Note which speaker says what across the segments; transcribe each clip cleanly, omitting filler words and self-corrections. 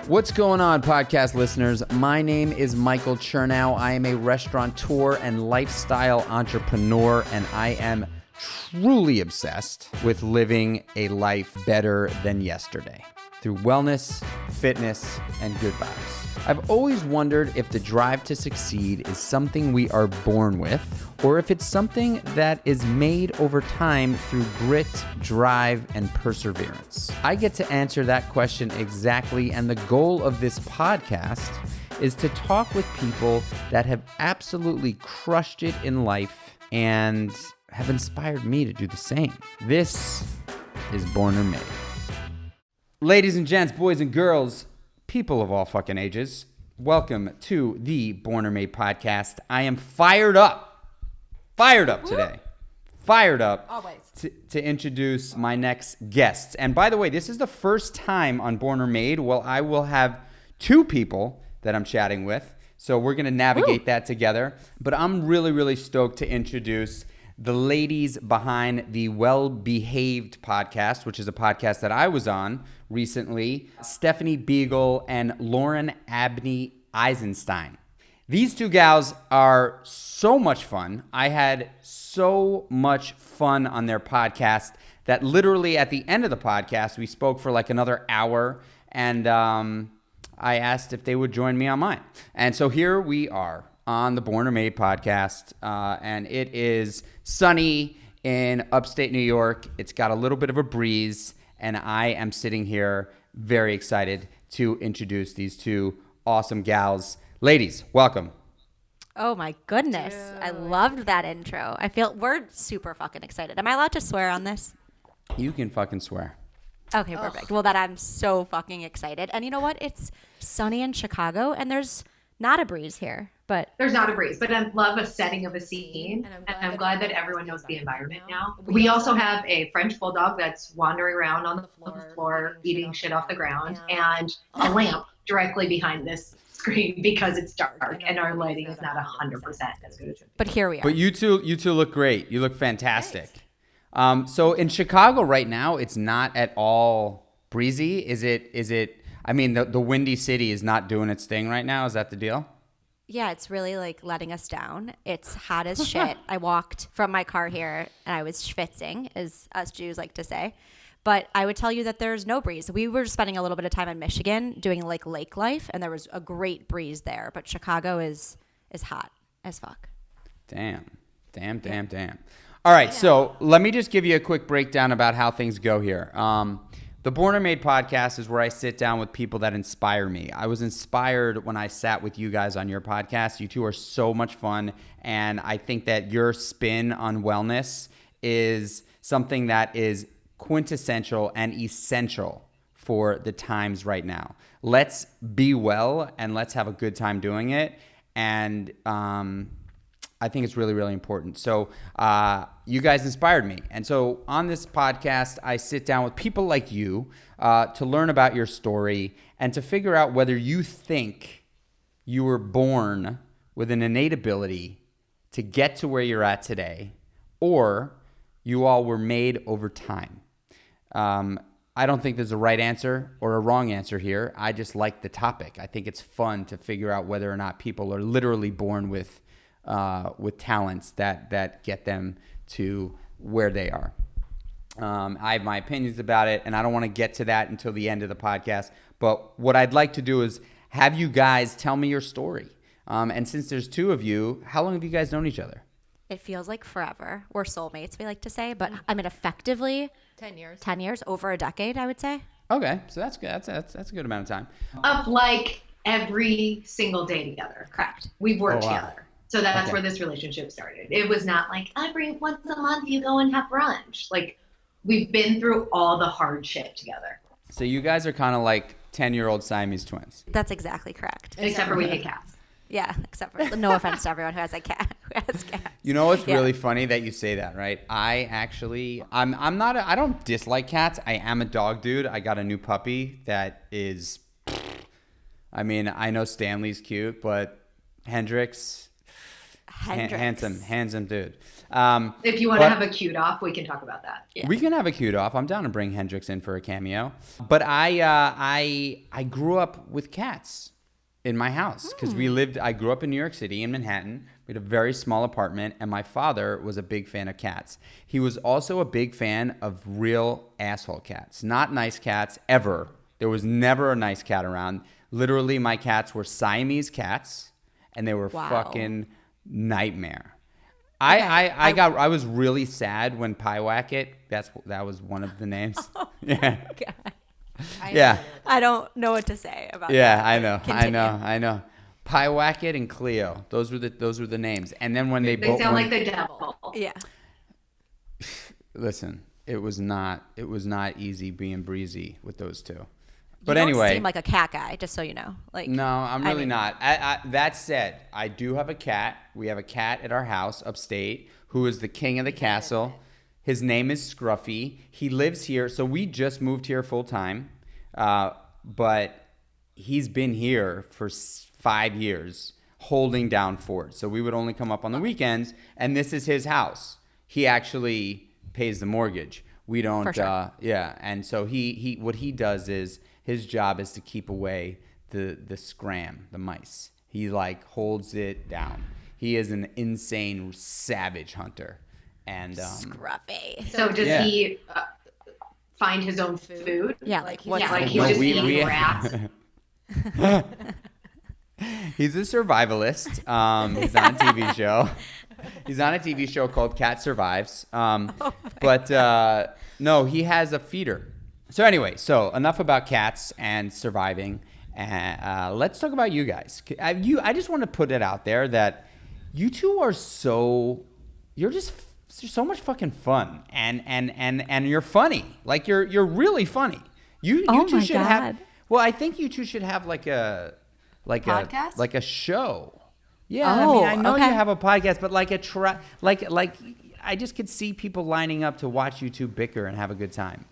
Speaker 1: What's going on, podcast listeners? My name is Michael Chernow. I am a restaurateur and lifestyle entrepreneur, and I am truly obsessed with living a life better than yesterday through wellness, fitness, and good vibes. I've always wondered if the drive to succeed is something we are born with, or if it's something that is made over time through grit, drive, and perseverance. I get to answer that question exactly, and the goal of this podcast is to talk with people that have absolutely crushed it in life and have inspired me to do the same. This is Born or Made. Ladies and gents, boys and girls, people of all fucking ages, welcome to the Born or Made podcast. I am fired up today. Fired up
Speaker 2: Always.
Speaker 1: to introduce my next guests. And by the way, this is the first time on Born or Made. Well, I will have two people that I'm chatting with. So we're going to navigate that together. But I'm really, really stoked to introduce the ladies behind the Well Behaved podcast, which is a podcast that I was on recently, Stephanie Biegel and Lauren Abney Eisenstein. These two gals are so much fun. I had so much fun on their podcast that literally at the end of the podcast, we spoke for like another hour, and I asked if they would join me on mine. And so here we are on the Born or Made podcast, and it is sunny in upstate New York. It's got a little bit of a breeze, and I am sitting here very excited to introduce these two awesome gals. Ladies, welcome.
Speaker 2: Oh my goodness. Dude. I loved that intro. I feel we're super fucking excited. Am I allowed to swear on this?
Speaker 1: You can fucking swear.
Speaker 2: Okay, perfect. Well, that I'm so fucking excited. And you know what? It's sunny in Chicago, and there's not a breeze here. But
Speaker 3: there's not a breeze, but I love a setting of a scene, and I'm glad that everyone knows the environment now. We also have a French bulldog that's wandering around on the floor, eating shit off the ground, and a lamp directly behind this screen because it's dark and our lighting is not 100% as good as it should be.
Speaker 2: But here we are.
Speaker 1: But you two look great. You look fantastic. So in Chicago right now, it's not at all breezy. Is it? I mean, the windy city is not doing its thing right now. Is that the deal?
Speaker 2: Yeah, it's really like letting us down. It's hot as shit. I walked from my car here and I was schwitzing, as us Jews like to say. But I would tell you that there's no breeze. We were spending a little bit of time in Michigan doing like lake life, and there was a great breeze there. But Chicago is hot as fuck.
Speaker 1: Damn. All right, so let me just give you a quick breakdown about how things go here. The Born or Made podcast is where I sit down with people that inspire me. I was inspired when I sat with you guys on your podcast. You two are so much fun, and I think that your spin on wellness is something that is quintessential and essential for the times right now. Let's be well, and let's have a good time doing it, and I think it's really, really important. So you guys inspired me. And so on this podcast, I sit down with people like you to learn about your story and to figure out whether you think you were born with an innate ability to get to where you're at today, or you all were made over time. I don't think there's a right answer or a wrong answer here. I just like the topic. I think it's fun to figure out whether or not people are literally born with talents that get them to where they are. I have my opinions about it, and I don't want to get to that until the end of the podcast. But what I'd like to do is have you guys tell me your story. And since there's two of you, how long have you guys known each other?
Speaker 2: It feels like forever. We're soulmates, we like to say. But I mean, effectively,
Speaker 4: 10 years.
Speaker 2: 10 years, over a decade, I would say.
Speaker 1: Okay, so that's good. That's a good amount of time.
Speaker 3: Of like every single day together.
Speaker 2: Correct.
Speaker 3: We worked
Speaker 1: wow.
Speaker 3: together. So that's where this relationship started. It was not like every once a month you go and have brunch. Like, we've been through all the hard shit together.
Speaker 1: So you guys are kind of like 10-year-old Siamese twins.
Speaker 2: That's exactly correct.
Speaker 3: Except for we hate cats.
Speaker 2: Yeah, except for no offense to everyone who has a cat. Who has cats.
Speaker 1: You know what's really funny that you say that, right? I don't dislike cats. I am a dog dude. I got a new puppy that is, I mean, I know Stanley's cute, but Hendrix,
Speaker 2: Hendrix.
Speaker 1: Handsome dude.
Speaker 3: If you want to have a cute off, we can talk about that.
Speaker 1: Yeah. We can have a cute off. I'm down to bring Hendrix in for a cameo. But I grew up with cats in my house because I grew up in New York City in Manhattan. We had a very small apartment, and my father was a big fan of cats. He was also a big fan of real asshole cats, not nice cats ever. There was never a nice cat around. Literally, my cats were Siamese cats, and they were fucking nightmare. Okay. I was really sad when Pyewacket. That was one of the names. Yeah.
Speaker 2: God. I don't know what to say about that.
Speaker 1: Yeah, I know. Pyewacket and Cleo. Those were the names. And then when they both
Speaker 3: sound like the devil.
Speaker 2: Yeah.
Speaker 1: Listen, it was not easy being breezy with those two. But
Speaker 2: you
Speaker 1: anyway,
Speaker 2: don't seem like a cat guy, just so you know. Like,
Speaker 1: no, I'm really not. That said, I do have a cat. We have a cat at our house upstate who is the king of the castle. His name is Scruffy. He lives here, so we just moved here full time. But he's been here for 5 years, holding down fort. So we would only come up on the weekends, and this is his house. He actually pays the mortgage. We don't. For sure. And so he what he does is, his job is to keep away the scram, the mice. He like holds it down. He is an insane savage hunter. And
Speaker 2: Scruffy.
Speaker 3: So does he find his own food?
Speaker 2: Yeah, like
Speaker 3: he's just eating rats.
Speaker 1: He's a survivalist. He's on a TV show. He's on a TV show called Cat Survives. No, he has a feeder. So anyway, enough about cats and surviving. Let's talk about you guys. I just want to put it out there that you two are you're so much fucking fun, and you're funny. Like you're really funny. You two should have. Well, I think you two should have like a
Speaker 4: podcast?
Speaker 1: like a show. Yeah, I know you have a podcast, but like I just could see people lining up to watch you two bicker and have a good time.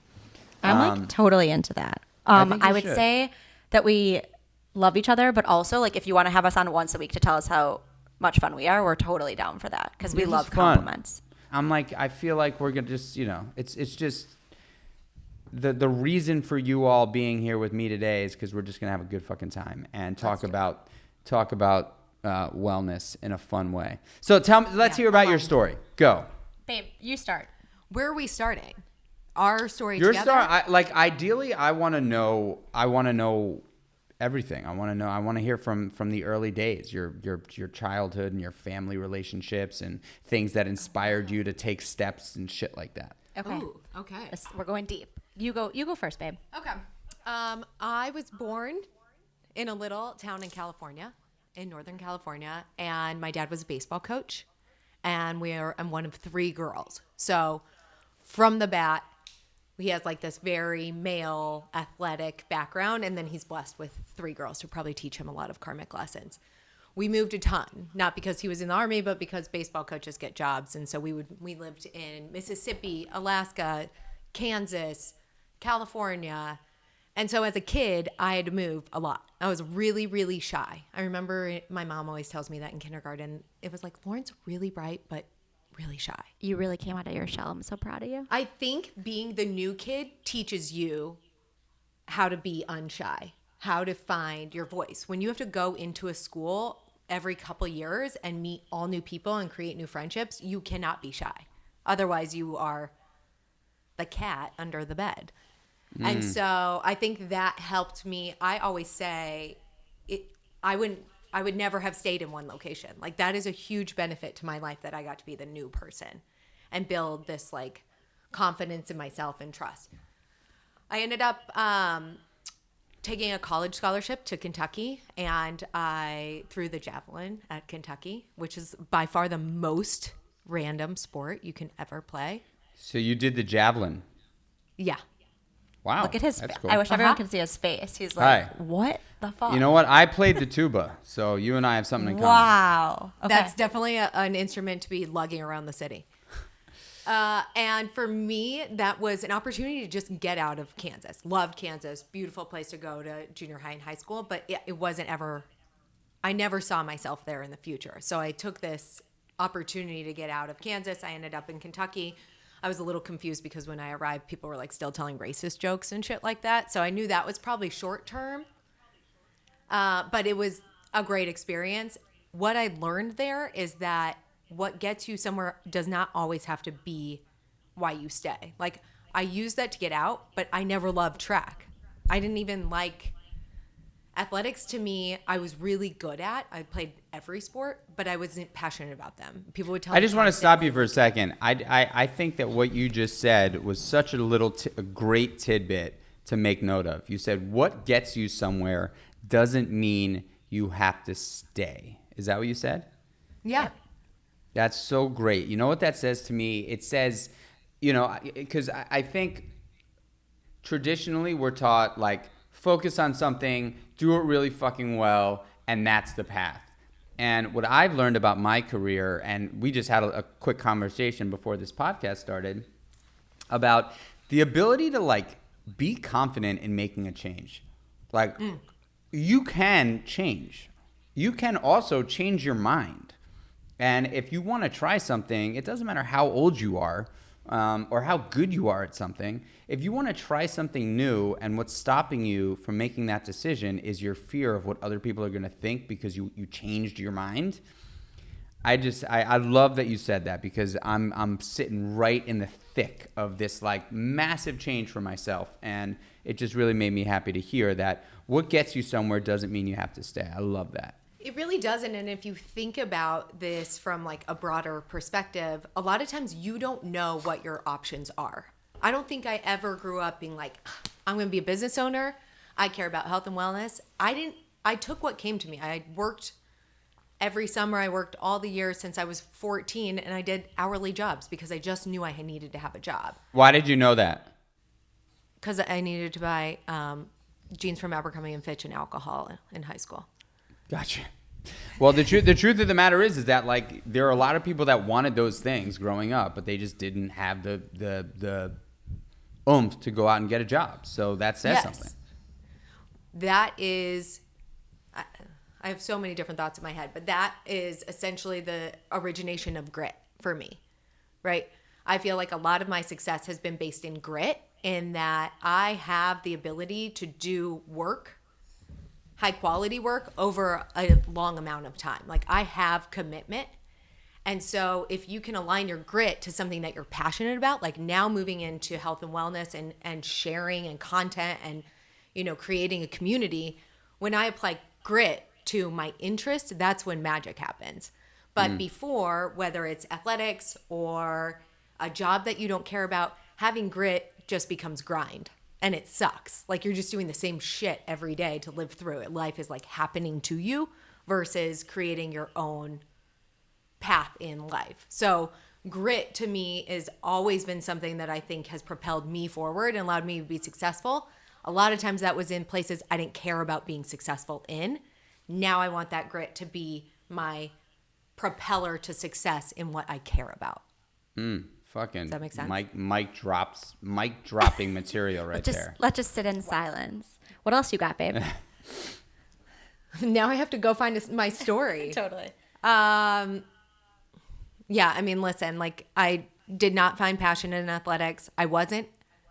Speaker 2: I'm like totally into that. I would say that we love each other, but also like if you want to have us on once a week to tell us how much fun we are, we're totally down for that because we love compliments.
Speaker 1: I'm like, I feel like we're gonna just, it's just the reason for you all being here with me today is because we're just gonna have a good fucking time and talk about wellness in a fun way. So let's hear about your story. Go,
Speaker 2: babe. You start.
Speaker 4: Where are we starting? Our story
Speaker 1: Your
Speaker 4: together?
Speaker 1: Ideally, I want to know everything. I want to hear from the early days, your childhood and your family relationships and things that inspired you to take steps and shit like that.
Speaker 2: Okay.
Speaker 4: Ooh, okay.
Speaker 2: We're going deep. You go first, babe.
Speaker 4: Okay. I was born in a little town in California, in Northern California, and my dad was a baseball coach, and I'm one of 3 girls. So from the bat, he has like this very male athletic background, and then he's blessed with 3 girls who probably teach him a lot of karmic lessons. We moved a ton, not because he was in the army, but because baseball coaches get jobs. And so we lived in Mississippi, Alaska, Kansas, California. And so as a kid, I had to move a lot. I was really, really shy. I remember my mom always tells me that in kindergarten. It was like, Lauren's really bright, but really shy.
Speaker 2: You really came out of your shell. I'm so proud of you.
Speaker 4: I think being the new kid teaches you how to be unshy, how to find your voice. When you have to go into a school every couple years and meet all new people and create new friendships, you cannot be shy. Otherwise, you are the cat under the bed. And so I think that helped me. I always say I would never have stayed in one location. Like that is a huge benefit to my life that I got to be the new person and build this like confidence in myself and trust. I ended up taking a college scholarship to Kentucky, and I threw the javelin at Kentucky, which is by far the most random sport you can ever play.
Speaker 1: So you did the javelin.
Speaker 4: Yeah.
Speaker 1: Wow.
Speaker 2: Look at his face.
Speaker 1: Cool.
Speaker 2: I wish everyone could see his face. He's like, what the fuck?
Speaker 1: You know what? I played the tuba, so you and I have something in common.
Speaker 2: Wow. Okay.
Speaker 4: That's definitely an instrument to be lugging around the city. And for me, that was an opportunity to just get out of Kansas. Loved Kansas. Beautiful place to go to junior high and high school. But it wasn't ever, I never saw myself there in the future. So I took this opportunity to get out of Kansas. I ended up in Kentucky. I was a little confused because when I arrived, people were like still telling racist jokes and shit like that. So I knew that was probably short term. But it was a great experience. What I learned there is that what gets you somewhere does not always have to be why you stay. Like, I used that to get out, but I never loved track. I didn't even like athletics. To me, I was really good at. I played every sport, but I wasn't passionate about them. People would tell me.
Speaker 1: I just want to stop you for a second. I think that what you just said was such a great tidbit to make note of. You said, what gets you somewhere doesn't mean you have to stay. Is that what you said?
Speaker 4: Yeah.
Speaker 1: That's so great. You know what that says to me? It says, you know, because I think traditionally we're taught, like, focus on something, do it really fucking well, and that's the path. And what I've learned about my career, and we just had a quick conversation before this podcast started, about the ability to, like, be confident in making a change. Like, you can change. You can also change your mind. And if you want to try something, it doesn't matter how old you are or how good you are at something. If you want to try something new and what's stopping you from making that decision is your fear of what other people are going to think because you changed your mind, I love that you said that, because I'm sitting right in the thick of this, like, massive change for myself. And it just really made me happy to hear that what gets you somewhere doesn't mean you have to stay. I love that.
Speaker 4: It really doesn't. And if you think about this from, like, a broader perspective, a lot of times you don't know what your options are. I don't think I ever grew up being like, I'm going to be a business owner. I care about health and wellness. I took what came to me. I worked every summer. I worked all the years since I was 14, and I did hourly jobs because I just knew I needed to have a job.
Speaker 1: Why did you know that?
Speaker 4: Because I needed to buy jeans from Abercrombie and Fitch and alcohol in high school.
Speaker 1: Gotcha. Well, the truth of the matter is that, like, there are a lot of people that wanted those things growing up, but they just didn't have the oomph to go out and get a job. So that says something.
Speaker 4: That is, I have so many different thoughts in my head, but that is essentially the origination of grit for me, right? I feel like a lot of my success has been based in grit, in that I have the ability to do work, high quality work, over a long amount of time. Like, I have commitment. And so if you can align your grit to something that you're passionate about, like now moving into health and wellness and sharing and content and, you know, creating a community, when I apply grit to my interest, that's when magic happens. But before, whether it's athletics or a job that you don't care about, having grit just becomes grind. And it sucks. Like, you're just doing the same shit every day to live through it. Life is, like, happening to you versus creating your own path in life. So grit to me has always been something that I think has propelled me forward and allowed me to be successful. A lot of times that was in places I didn't care about being successful in. Now I want that grit to be my propeller to success in what I care about.
Speaker 1: Fucking
Speaker 4: Does that make sense?
Speaker 1: Mic dropping material right there.
Speaker 2: Let's just sit in silence. What else you got, babe?
Speaker 4: Now I have to go find my story.
Speaker 2: Totally.
Speaker 4: Yeah, I mean, listen, like, I did not find passion in athletics. I wasn't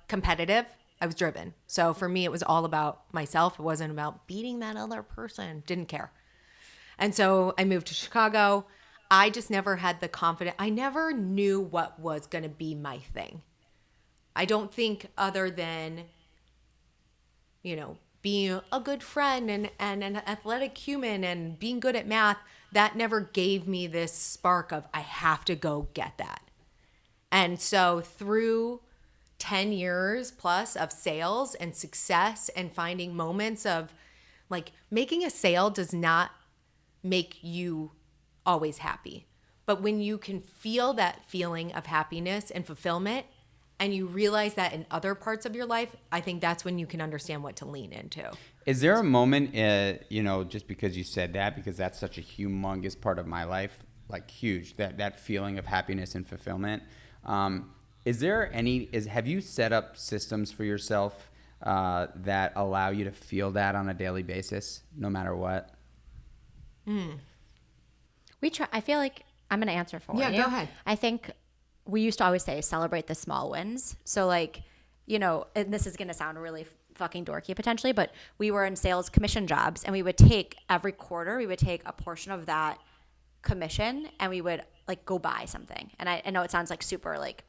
Speaker 4: competitive. I was driven. So for me, it was all about myself. It wasn't about beating that other person. Didn't care. And so I moved to Chicago. I just never had the confidence. I never knew what was going to be my thing. I don't think, other than, you know, being a good friend and an athletic human and being good at math, that never gave me this spark of, I have to go get that. And so through 10 years plus of sales and success and finding moments of, like, making a sale does not make you always happy. But when you can feel that feeling of happiness and fulfillment, and you realize that in other parts of your life, I think that's when you can understand what to lean into.
Speaker 1: Is there a moment, you know, just because you said that, because that's such a humongous part of my life, like huge, that feeling of happiness and fulfillment. Have you set up systems for yourself that allow you to feel that on a daily basis, no matter what?
Speaker 2: We try. I feel like I'm going to answer for you.
Speaker 4: Yeah, go ahead.
Speaker 2: I think we used to always say celebrate the small wins. So like, you know, and this is going to sound really fucking dorky potentially, but we were in sales commission jobs, and we would take every quarter, we would take a portion of that commission and we would like go buy something. And I know it sounds like super like,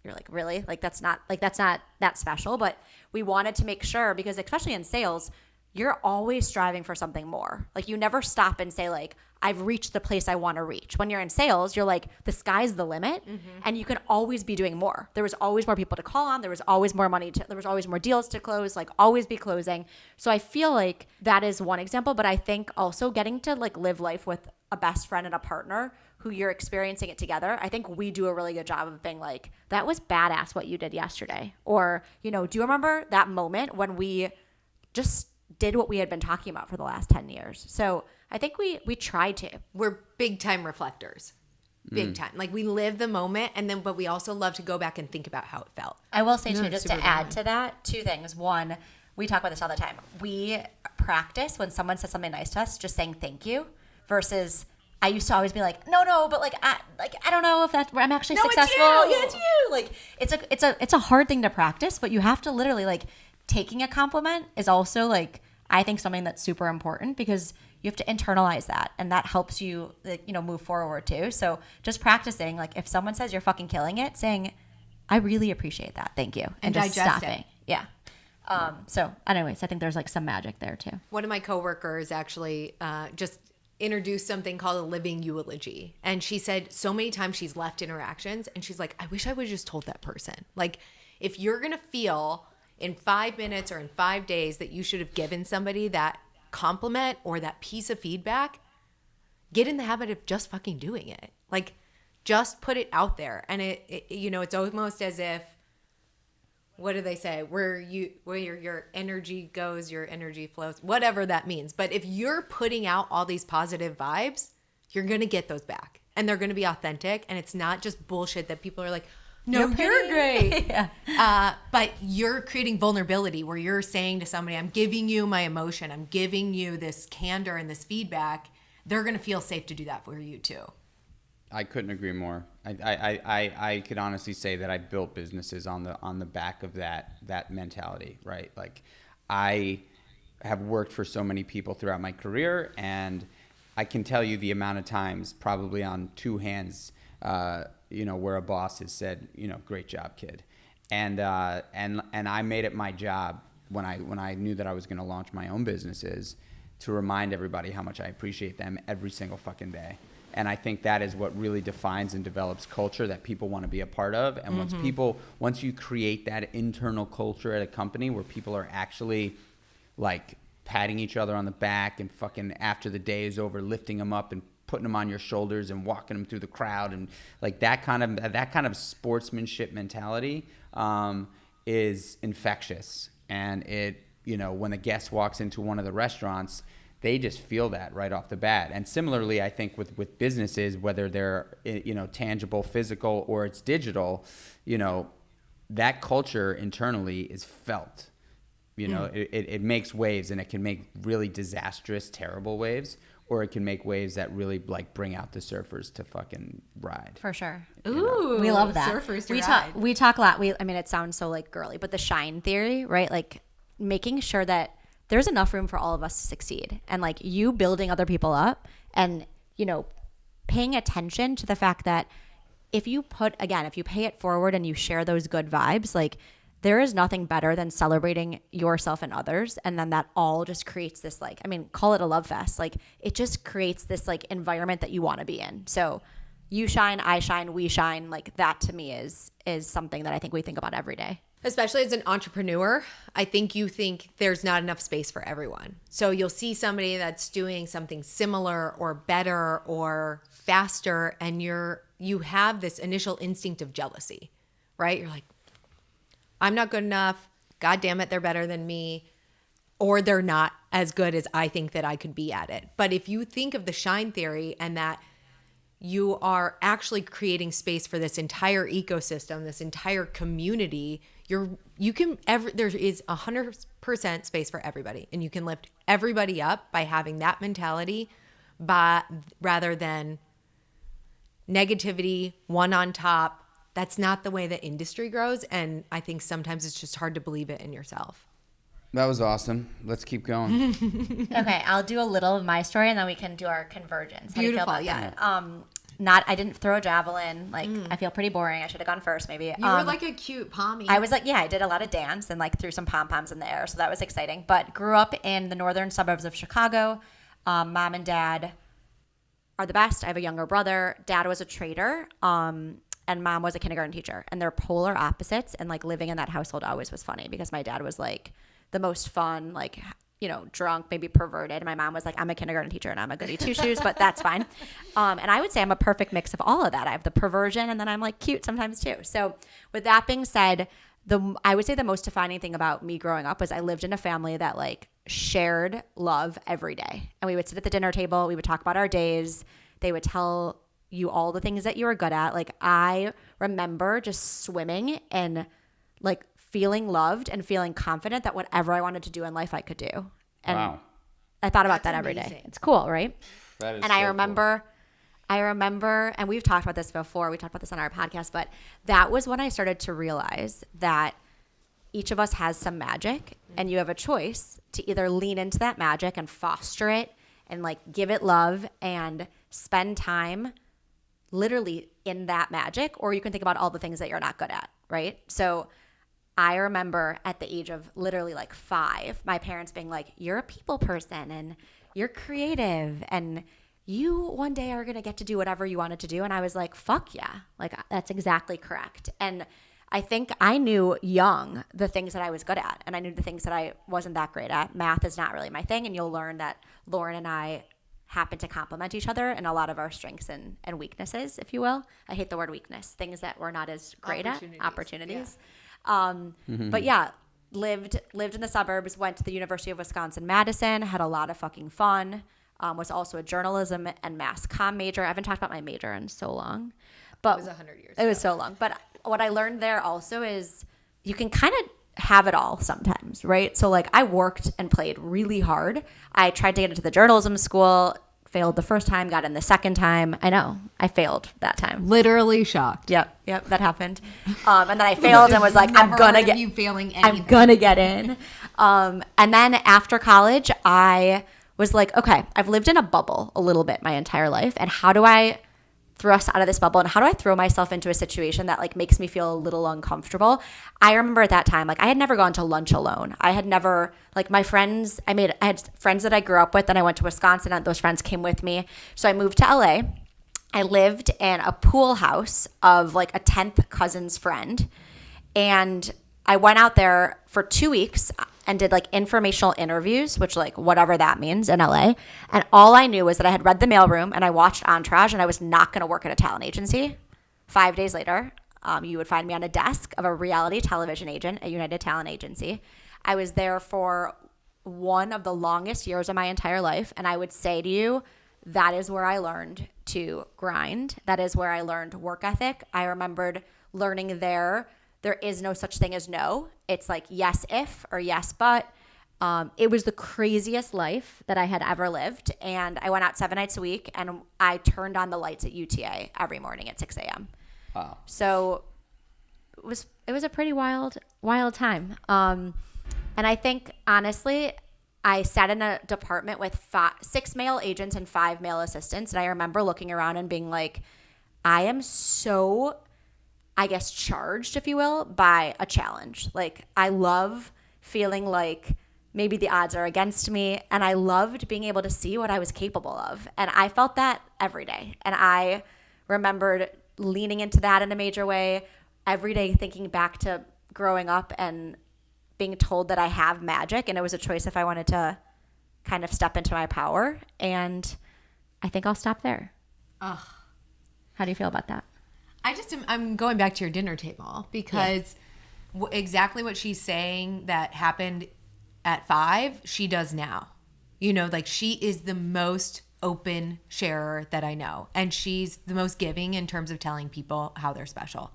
Speaker 2: you're like, really? Like that's not that special, but we wanted to make sure, because especially in sales, you're always striving for something more. Like you never stop and say like, I've reached the place I want to reach. When you're in sales, you're like, the sky's the limit, and you can always be doing more. There was always more people to call on. There was always more money there was always more deals to close, like always be closing. So I feel like that is one example, but I think also getting to like live life with a best friend and a partner who you're experiencing it together. I think we do a really good job of being like, that was badass what you did yesterday. Or, you know, do you remember that moment when we just did what we had been talking about for the last 10 years? So I think we try to.
Speaker 4: We're big time reflectors. Big time. Like we live the moment, but we also love to go back and think about how it felt.
Speaker 2: I will say too, just to add to that, two things. One, we talk about this all the time. We practice when someone says something nice to us, just saying thank you, versus I used to always be like, no, but I don't know if that's where I'm actually successful.
Speaker 4: It's you.
Speaker 2: Yeah, it's you. Like it's a hard thing to practice, but you have to literally like taking a compliment is also like, I think something that's super important, because you have to internalize that, and that helps you, like, you know, move forward too. So just practicing, like if someone says you're fucking killing it, saying, I really appreciate that. Thank you. And just
Speaker 4: digest
Speaker 2: stopping.
Speaker 4: it.
Speaker 2: Yeah. So anyways, I think there's like some magic there too.
Speaker 4: One of my coworkers actually just introduced something called a living eulogy. And she said so many times she's left interactions and she's like, I wish I would have just told that person. Like if you're going to feel in 5 minutes or in 5 days that you should have given somebody that compliment or that piece of feedback, get in the habit of just fucking doing it. Like just put it out there. And it you know, it's almost as if, what do they say? Where your energy goes, your energy flows, whatever that means. But if you're putting out all these positive vibes, you're going to get those back, and they're going to be authentic. And it's not just bullshit that people are like, no, you're great. Yeah. But you're creating vulnerability where you're saying to somebody, I'm giving you my emotion. I'm giving you this candor and this feedback. They're going to feel safe to do that for you too.
Speaker 1: I couldn't agree more. I could honestly say that I built businesses on the back of that mentality, right? Like I have worked for so many people throughout my career, and I can tell you the amount of times, probably on two hands, where a boss has said, great job, kid. And I made it my job when I knew that I was going to launch my own businesses to remind everybody how much I appreciate them every single fucking day. And I think that is what really defines and develops culture that people want to be a part of. And once you create that internal culture at a company where people are actually like patting each other on the back and fucking after the day is over, lifting them up and putting them on your shoulders and walking them through the crowd, and like that kind of sportsmanship mentality is infectious. And it, when a guest walks into one of the restaurants, they just feel that right off the bat. And similarly, I think with businesses, whether they're, tangible, physical, or it's digital, that culture internally is felt. It makes waves, and it can make really disastrous, terrible waves, or it can make waves that really like bring out the surfers to fucking ride.
Speaker 2: For sure.
Speaker 4: Ooh,
Speaker 2: we love that.
Speaker 4: Surfers to
Speaker 2: ride. We talk a lot. It sounds so like girly, but the shine theory, right? Like making sure that there's enough room for all of us to succeed, and like you building other people up, and paying attention to the fact that if you pay it forward and you share those good vibes, like there is nothing better than celebrating yourself and others, and then that all just creates this call it a love fest. Like it just creates this like environment that you want to be in. So you shine, I shine, we shine. Like that to me is something that I think we think about every day.
Speaker 4: Especially as an entrepreneur, I think you think there's not enough space for everyone. So you'll see somebody that's doing something similar or better or faster, and you have this initial instinct of jealousy, right? You're like, I'm not good enough. God damn it, they're better than me. Or they're not as good as I think that I could be at it. But if you think of the shine theory and that you are actually creating space for this entire ecosystem, this entire community, there is 100% space for everybody, and you can lift everybody up by having that mentality, rather than negativity, one on top. That's not the way the industry grows. And I think sometimes it's just hard to believe it in yourself.
Speaker 1: That was awesome. Let's keep going.
Speaker 2: Okay, I'll do a little of my story and then we can do our convergence. How
Speaker 4: Beautiful,
Speaker 2: do you feel about that? I didn't throw a javelin. Like, I feel pretty boring. I should have gone first, maybe.
Speaker 4: You were like a cute pommy.
Speaker 2: I was like, I did a lot of dance and like threw some pom-poms in the air. So that was exciting. But grew up in the northern suburbs of Chicago. Mom and dad are the best. I have a younger brother. Dad was a trader. And mom was a kindergarten teacher. And they're polar opposites. And like living in that household always was funny because my dad was like the most fun, like, you know, drunk, maybe perverted. And my mom was like, I'm a kindergarten teacher and I'm a goody two-shoes, but that's fine. And I would say I'm a perfect mix of all of that. I have the perversion and then I'm like cute sometimes too. So with that being said, I would say the most defining thing about me growing up was I lived in a family that like shared love every day. And we would sit at the dinner table. We would talk about our days. They would tell you all the things that you were good at. Like I remember just swimming and like feeling loved and feeling confident that whatever I wanted to do in life, I could do. And
Speaker 1: Wow.
Speaker 2: I thought about
Speaker 4: That's
Speaker 2: that every day.
Speaker 4: amazing.
Speaker 2: It's cool, right?
Speaker 1: That is
Speaker 2: And
Speaker 1: so
Speaker 2: I remember, and we've talked about this before. We talked about this on our podcast, but that was when I started to realize that each of us has some magic and you have a choice to either lean into that magic and foster it and like give it love and spend time literally in that magic, or you can think about all the things that you're not good at, right? So I remember at the age of literally like 5, my parents being like, you're a people person and you're creative and you one day are going to get to do whatever you wanted to do. And I was like, fuck yeah. Like that's exactly correct. And I think I knew young the things that I was good at and I knew the things that I wasn't that great at. Math is not really my thing. And you'll learn that Lauren and I happen to complement each other in a lot of our strengths and weaknesses, if you will. I hate the word weakness, things that we're not as great at, opportunities. But yeah, lived in the suburbs, went to the University of Wisconsin-Madison, had a lot of fucking fun, was also a journalism and mass comm major. I haven't talked about my major in so long. But
Speaker 4: It was 100 years
Speaker 2: It was so long. But what I learned there also is you can kind of have it all sometimes, right? So like I worked and played really hard. I tried to get into the journalism school, failed the first time, got in the second time. I know, I failed that time.
Speaker 4: Literally shocked.
Speaker 2: Yep, that happened. And then I failed and was like, I'm gonna get
Speaker 4: you failing anything.
Speaker 2: I'm gonna get in. And then after college, I was like, okay, I've lived in a bubble a little bit my entire life, and how do I thrust out of this bubble and how do I throw myself into a situation that like makes me feel a little uncomfortable? I remember at that time, like I had never gone to lunch alone. I had never, like my friends, I had friends that I grew up with and I went to Wisconsin and those friends came with me. So I moved to LA. I lived in a pool house of like a 10th cousin's friend. And I went out there for 2 weeks and did like informational interviews, which like whatever that means in LA. And all I knew was that I had read The Mailroom and I watched Entourage and I was not going to work at a talent agency. 5 days later, you would find me on a desk of a reality television agent at United Talent Agency. I was there for one of the longest years of my entire life. And I would say to you, that is where I learned to grind. That is where I learned work ethic. I remembered learning there is no such thing as no. It's like yes if or yes but. It was the craziest life that I had ever lived. And I went out 7 nights a week and I turned on the lights at UTA every morning at 6 a.m.
Speaker 1: Wow.
Speaker 2: So it was a pretty wild time. And I think honestly, I sat in a department with 6 male agents and 5 male assistants. And I remember looking around and being like, I am so, I guess, charged, if you will, by a challenge. Like I love feeling like maybe the odds are against me. And I loved being able to see what I was capable of. And I felt that every day. And I remembered leaning into that in a major way every day, thinking back to growing up and being told that I have magic. And it was a choice if I wanted to kind of step into my power. And I think I'll stop there.
Speaker 4: Ugh.
Speaker 2: How do you feel about that?
Speaker 4: I'm going back to your dinner table because exactly what she's saying that happened at 5, she does now. You know, like she is the most open sharer that I know. And she's the most giving in terms of telling people how they're special.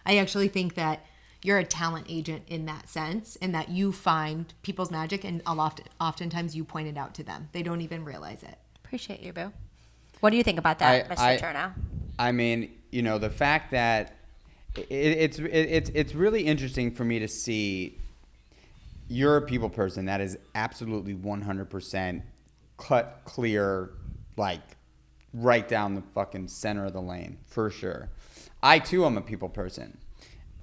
Speaker 4: I actually think that you're a talent agent in that sense, and that you find people's magic and oftentimes you point it out to them. They don't even realize it.
Speaker 2: Appreciate you, Boo. What do you think about that, Mr. Chernow?
Speaker 1: I mean, you know, the fact that it's really interesting for me to see you're a people person that is absolutely 100% cut clear, like right down the fucking center of the lane, for sure. I too am a people person.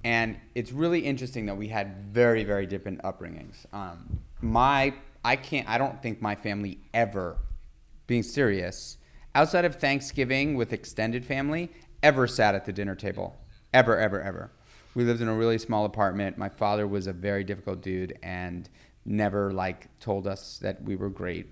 Speaker 1: And it's really interesting that we had very, very different upbringings. I don't think my family ever, being serious, outside of Thanksgiving with extended family, ever sat at the dinner table. Ever, ever, ever. We lived in a really small apartment. My father was a very difficult dude and never like told us that we were great.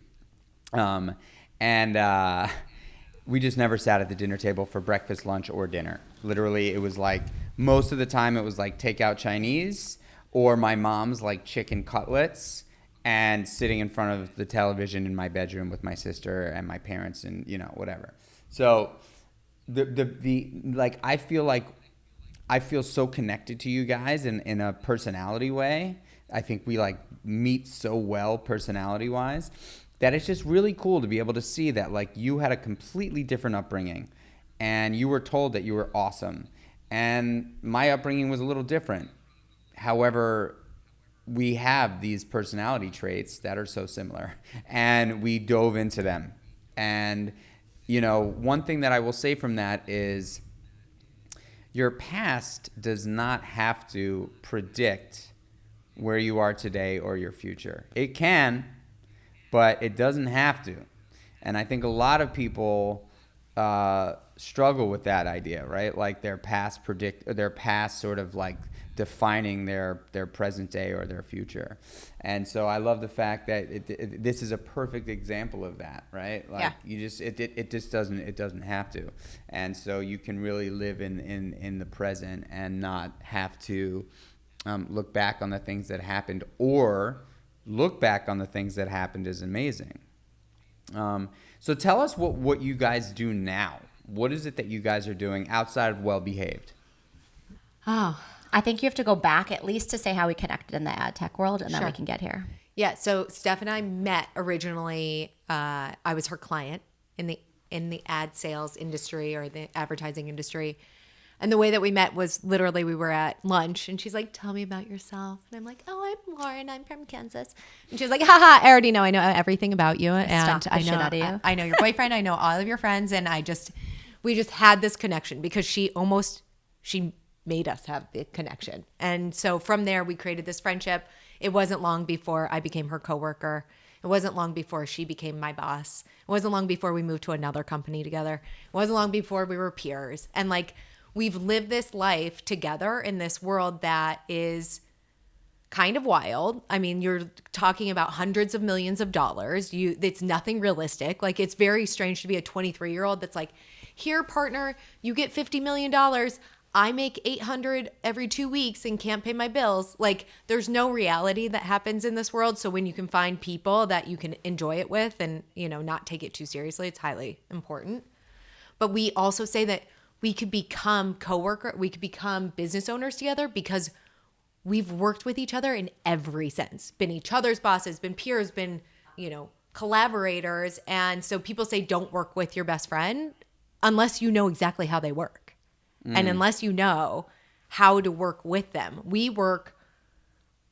Speaker 1: We just never sat at the dinner table for breakfast, lunch, or dinner. Literally, it was like most of the time it was like takeout Chinese or my mom's like chicken cutlets and sitting in front of the television in my bedroom with my sister and my parents and, you know, whatever. So I feel so connected to you guys in a personality way. I think we like meet so well personality wise that it's just really cool to be able to see that like you had a completely different upbringing and you were told that you were awesome. And my upbringing was a little different. However, we have these personality traits that are so similar and we dove into them. And, you know, one thing that I will say from that is your past does not have to predict where you are today or your future. It can, but it doesn't have to. And I think a lot of people struggle with that idea, right? Like their past sort of like defining their present day or their future. And so I love the fact that this is a perfect example of that, right? Like it just doesn't have to. And so you can really live in the present and not have to look back on the things that happened, or look back on the things that happened is amazing. So tell us what you guys do now. What is it that you guys are doing outside of Well Behaved?
Speaker 2: Oh, I think you have to go back at least to say how we connected in the ad tech world, and then we can get here.
Speaker 4: Yeah. So Steph and I met originally. I was her client in the ad sales industry or the advertising industry. And the way that we met was literally we were at lunch and she's like, tell me about yourself. And I'm like, oh, I'm Lauren. I'm from Kansas. And she was like, haha, I already know. I know everything about you. And I know your boyfriend. I know all of your friends. And we just had this connection because she made us have the connection. And so from there, we created this friendship. It wasn't long before I became her coworker. It wasn't long before she became my boss. It wasn't long before we moved to another company together. It wasn't long before we were peers. And like, we've lived this life together in this world that is kind of wild. I mean, you're talking about hundreds of millions of dollars. It's nothing realistic. Like, it's very strange to be a 23-year-old that's like, here, partner, you get $50 million. I make 800 every 2 weeks and can't pay my bills. Like, there's no reality that happens in this world. So when you can find people that you can enjoy it with and, you know, not take it too seriously, it's highly important. But we also say that we could become we could become business owners together because we've worked with each other in every sense, been each other's bosses, been peers, been, you know, collaborators. And so people say, don't work with your best friend unless you know exactly how they work. And unless you know how to work with them. We work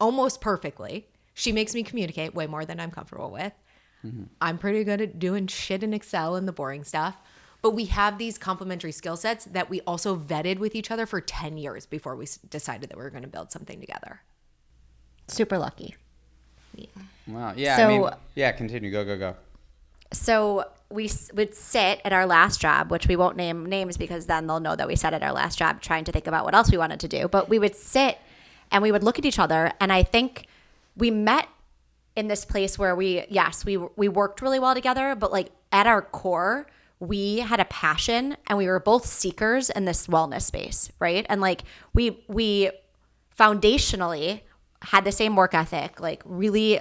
Speaker 4: almost perfectly. She makes me communicate way more than I'm comfortable with. Mm-hmm. I'm pretty good at doing shit in Excel and the boring stuff. But we have these complementary skill sets that we also vetted with each other for 10 years before we decided that we were going to build something together.
Speaker 2: Super lucky.
Speaker 1: Yeah. Wow. Yeah. Continue. Go.
Speaker 2: So we would sit at our last job, which we won't name names because then they'll know that we sat at our last job trying to think about what else we wanted to do. But we would sit and we would look at each other. And I think we met in this place where we worked really well together. But like at our core, we had a passion and we were both seekers in this wellness space, right? And like we foundationally had the same work ethic, like really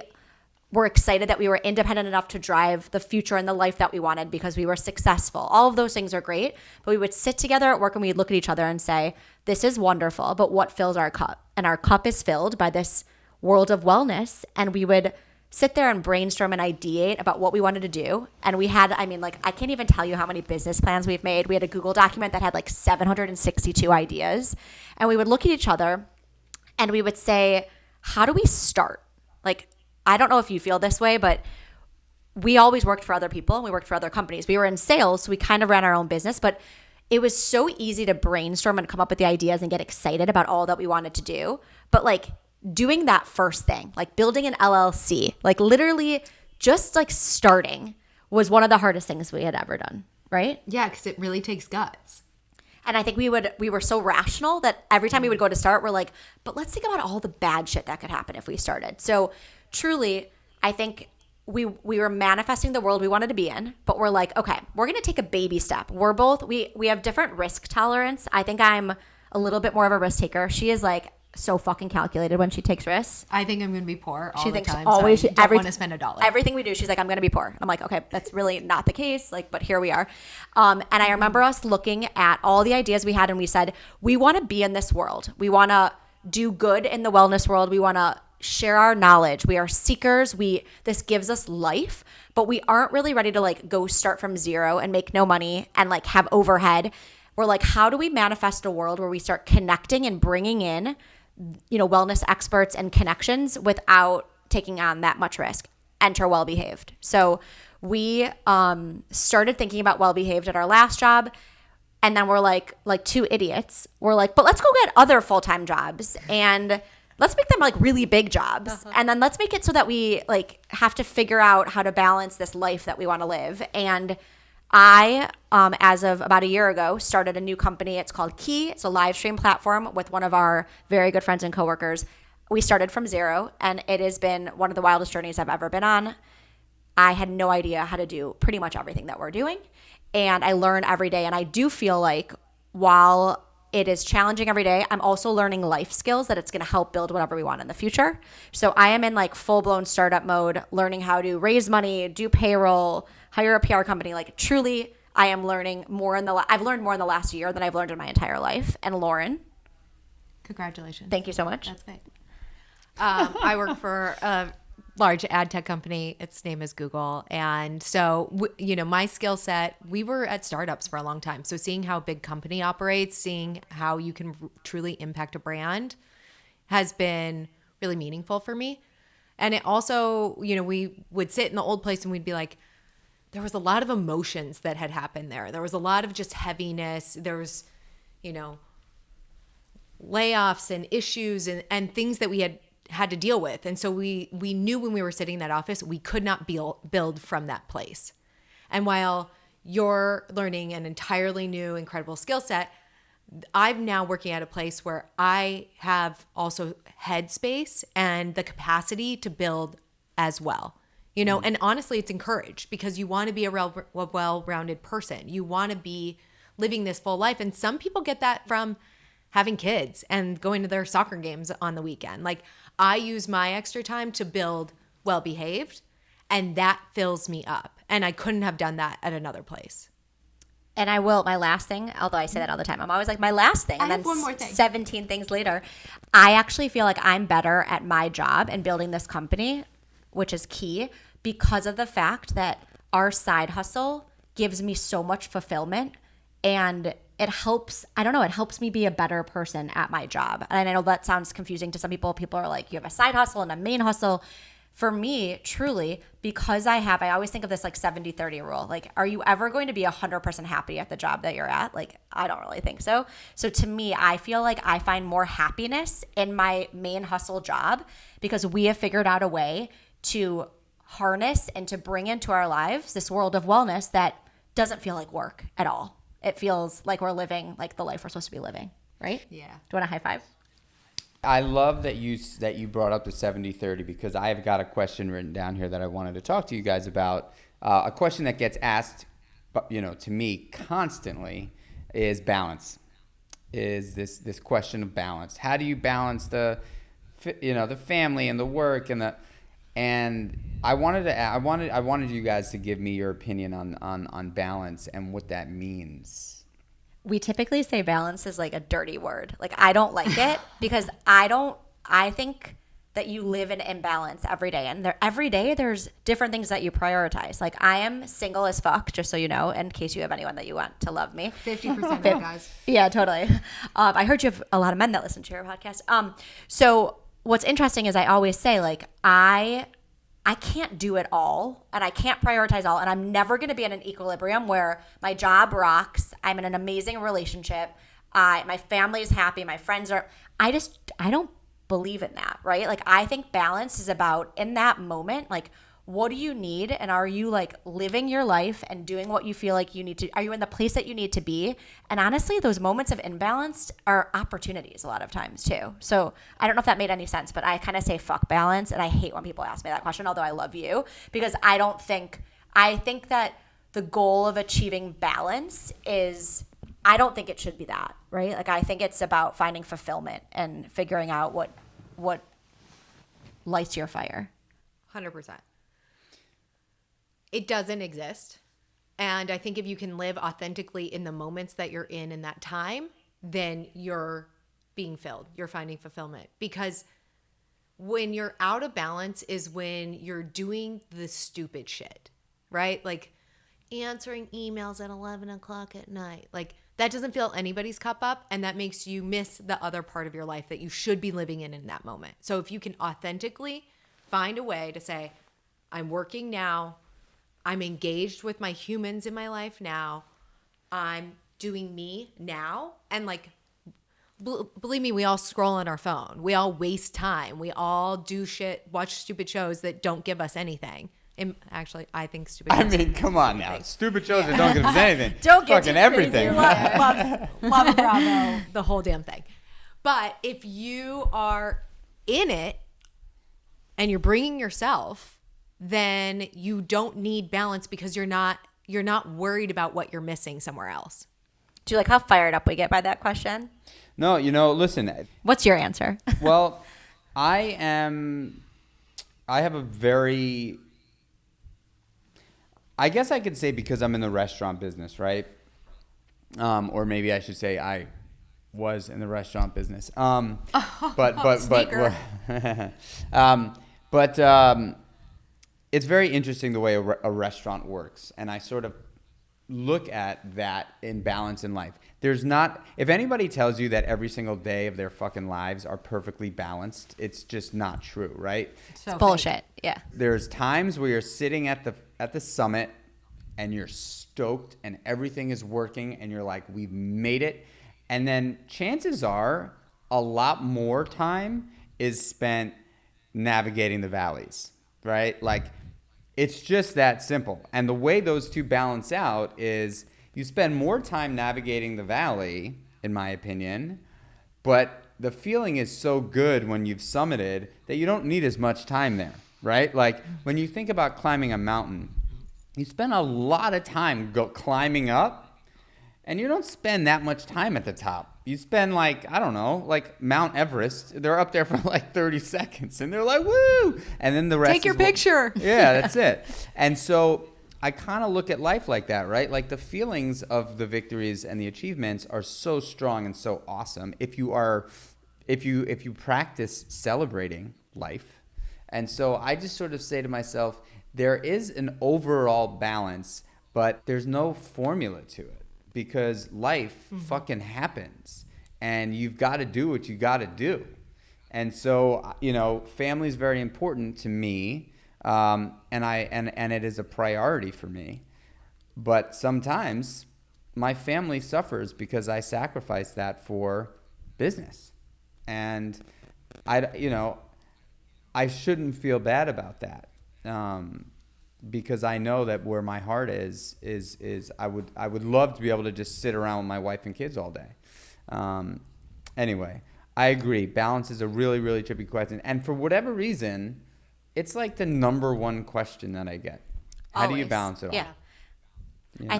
Speaker 2: were excited that we were independent enough to drive the future and the life that we wanted because we were successful. All of those things are great, but we would sit together at work and we'd look at each other and say, this is wonderful, but what fills our cup? And our cup is filled by this world of wellness. And we would sit there and brainstorm and ideate about what we wanted to do. And we had, I mean, like, I can't even tell you how many business plans we've made. We had a Google document that had like 762 ideas. And we would look at each other and we would say, how do we start? Like, I don't know if you feel this way, but we always worked for other people. We worked for other companies. We were in sales, so we kind of ran our own business, but it was so easy to brainstorm and come up with the ideas and get excited about all that we wanted to do. But like, doing that first thing, like building an LLC, like literally just like starting was one of the hardest things we had ever done, right?
Speaker 4: Yeah, because it really takes guts.
Speaker 2: And I think we were so rational that every time we would go to start, we're like, but let's think about all the bad shit that could happen if we started. So truly, I think we were manifesting the world we wanted to be in, but we're like, okay, we're going to take a baby step. We have different risk tolerance. I think I'm a little bit more of a risk taker. She is like so fucking calculated when she takes risks.
Speaker 4: I think I'm going to be poor all
Speaker 2: She
Speaker 4: the
Speaker 2: thinks
Speaker 4: time.
Speaker 2: always
Speaker 4: so I don't want to spend $1.
Speaker 2: Everything we do, she's like, I'm going to be poor. I'm like, okay, that's really not the case. Like, but here we are. And I remember us looking at all the ideas we had and we said, we want to be in this world. We want to do good in the wellness world. We want to share our knowledge. We are seekers. This gives us life, but we aren't really ready to like go start from zero and make no money and like have overhead. We're like, how do we manifest a world where we start connecting and bringing in, you know, wellness experts and connections without taking on that much risk? Enter Well Behaved. So we started thinking about Well Behaved at our last job. And then we're like two idiots. We're like, but let's go get other full-time jobs and let's make them like really big jobs. Uh-huh. And then let's make it so that we like have to figure out how to balance this life that we want to live. And I, as of about a year ago, started a new company. It's called Key. It's a live stream platform with one of our very good friends and coworkers. We started from zero, and it has been one of the wildest journeys I've ever been on. I had no idea how to do pretty much everything that we're doing, and I learn every day. And I do feel like while it is challenging every day, I'm also learning life skills that it's going to help build whatever we want in the future. So I am in like full-blown startup mode, learning how to raise money, do payroll, hire a PR company. Like truly, I am learning more I've learned more in the last year than I've learned in my entire life. And Lauren,
Speaker 4: congratulations.
Speaker 2: Thank you so much.
Speaker 4: That's big. I work for a large ad tech company. Its name is Google. And so, my skill set, we were at startups for a long time. So seeing how a big company operates, seeing how you can truly impact a brand has been really meaningful for me. And it also, we would sit in the old place and we'd be like, there was a lot of emotions that had happened there. There was a lot of just heaviness. There was, layoffs and issues and things that we had to deal with. And so we knew when we were sitting in that office, we could not build from that place. And while you're learning an entirely new, incredible skill set, I'm now working at a place where I have also headspace and the capacity to build as well. And honestly, it's encouraged because you want to be a well-rounded person. You want to be living this full life. And some people get that from having kids and going to their soccer games on the weekend. Like, I use my extra time to build Well Behaved, and that fills me up. And I couldn't have done that at another place.
Speaker 2: And I will, my last thing, although I say that all the time, I'm always like, my last thing. And
Speaker 4: I have
Speaker 2: then
Speaker 4: one more thing.
Speaker 2: 17 things later, I actually feel like I'm better at my job and building this company, which is key, because of the fact that our side hustle gives me so much fulfillment, and it helps me be a better person at my job. And I know that sounds confusing to some people. People are like, you have a side hustle and a main hustle. For me, truly, because I always think of this like 70-30 rule. Like, are you ever going to be 100% happy at the job that you're at? Like, I don't really think so. So to me, I feel like I find more happiness in my main hustle job because we have figured out a way to harness and to bring into our lives this world of wellness that doesn't feel like work at all. It feels like we're living like the life we're supposed to be living, right?
Speaker 4: Yeah.
Speaker 2: Do you want a high five?
Speaker 1: I love that you brought up the 70-30 because I've got a question written down here that I wanted to talk to you guys about. A question that gets asked, to me constantly is balance. Is this question of balance? How do you balance the family and the work and I wanted you guys to give me your opinion on balance and what that means.
Speaker 2: We typically say balance is like a dirty word. Like, I don't like it because I think that you live in imbalance every day. And every day there's different things that you prioritize. Like I am single as fuck, just so you know, in case you have anyone that you want to love me.
Speaker 4: 50% guys.
Speaker 2: Yeah, totally. I heard you have a lot of men that listen to your podcast. So what's interesting is I always say, like, I can't do it all and I can't prioritize all, and I'm never going to be in an equilibrium where my job rocks, I'm in an amazing relationship, my family is happy, my friends are, I don't believe in that, right? Like I think balance is about in that moment, like what do you need, and are you like living your life and doing what you feel like you need to, are you in the place that you need to be? And honestly, those moments of imbalance are opportunities a lot of times too. So I don't know if that made any sense, but I kind of say fuck balance, and I hate when people ask me that question, although I love you, because I think that the goal of achieving balance is, I don't think it should be that, right? Like I think it's about finding fulfillment and figuring out what lights your fire.
Speaker 4: 100%. It doesn't exist. And I think if you can live authentically in the moments that you're in that time, then you're being filled. You're finding fulfillment. Because when you're out of balance is when you're doing the stupid shit, right? Like answering emails at 11 o'clock at night. Like that doesn't fill anybody's cup up, and that makes you miss the other part of your life that you should be living in that moment. So if you can authentically find a way to say, I'm working now, I'm engaged with my humans in my life now, I'm doing me now, and like, believe me, we all scroll on our phone. We all waste time. We all do shit, watch stupid shows that don't give us anything. Actually, I think stupid shows.
Speaker 1: I mean, come on now. Stupid shows that don't give us anything.
Speaker 2: Don't get
Speaker 1: fucking
Speaker 2: too
Speaker 1: everything.
Speaker 4: Love Bravo, the whole damn thing. But if you are in it and you're bringing yourself, then you don't need balance because you're not worried about what you're missing somewhere else.
Speaker 2: Do you like how fired up we get by that question?
Speaker 1: No, listen.
Speaker 2: What's your answer?
Speaker 1: Well, I have a very, I guess I could say, because I'm in the restaurant business, right? Or maybe I should say I was in the restaurant business. It's very interesting the way a restaurant works, and I sort of look at that imbalance in life. There's not, if anybody tells you that every single day of their fucking lives are perfectly balanced, it's just not true, right?
Speaker 2: So it's bullshit. Yeah.
Speaker 1: There's times where you're sitting at the summit and you're stoked and everything is working and you're like, we've made it. And then chances are a lot more time is spent navigating the valleys, right? Like, it's just that simple. And the way those two balance out is you spend more time navigating the valley, in my opinion, but the feeling is so good when you've summited that you don't need as much time there, right? Like when you think about climbing a mountain, you spend a lot of time climbing up, and you don't spend that much time at the top. You spend like Mount Everest, they're up there for like 30 seconds and they're like, woo! And then the rest
Speaker 4: Take your picture.
Speaker 1: Yeah, that's it. And so I kind of look at life like that, right? Like the feelings of the victories and the achievements are so strong and so awesome if you practice celebrating life. And so I just sort of say to myself, there is an overall balance, but there's no formula to it. Because life fucking happens, and you've got to do what you got to do. And so, family is very important to me, and it is a priority for me. But sometimes my family suffers because I sacrifice that for business, and I shouldn't feel bad about that. Because I know that where my heart is I would love to be able to just sit around with my wife and kids all day. Anyway, I agree. Balance is a really, really tricky question. And for whatever reason, it's like the number one question that I get. How do you balance it all?
Speaker 2: Yeah.
Speaker 1: You know?
Speaker 2: I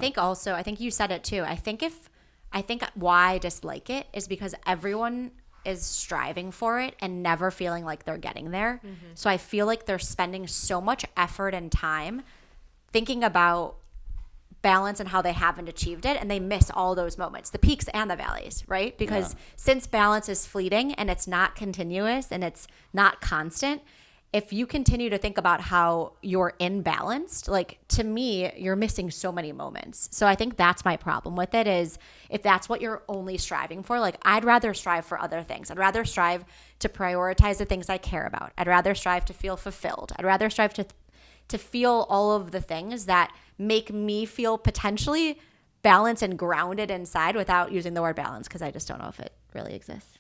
Speaker 2: think you said it too. I think why I dislike it is because everyone is striving for it and never feeling like they're getting there. Mm-hmm. So I feel like they're spending so much effort and time thinking about balance and how they haven't achieved it, and they miss all those moments, the peaks and the valleys, right? Because since balance is fleeting and it's not continuous and it's not constant, if you continue to think about how you're imbalanced, like, to me, you're missing so many moments. So I think that's my problem with it, is if that's what you're only striving for, like, I'd rather strive for other things. I'd rather strive to prioritize the things I care about. I'd rather strive to feel fulfilled. I'd rather strive to feel all of the things that make me feel potentially balanced and grounded inside, without using the word balance, because I just don't know if it really exists.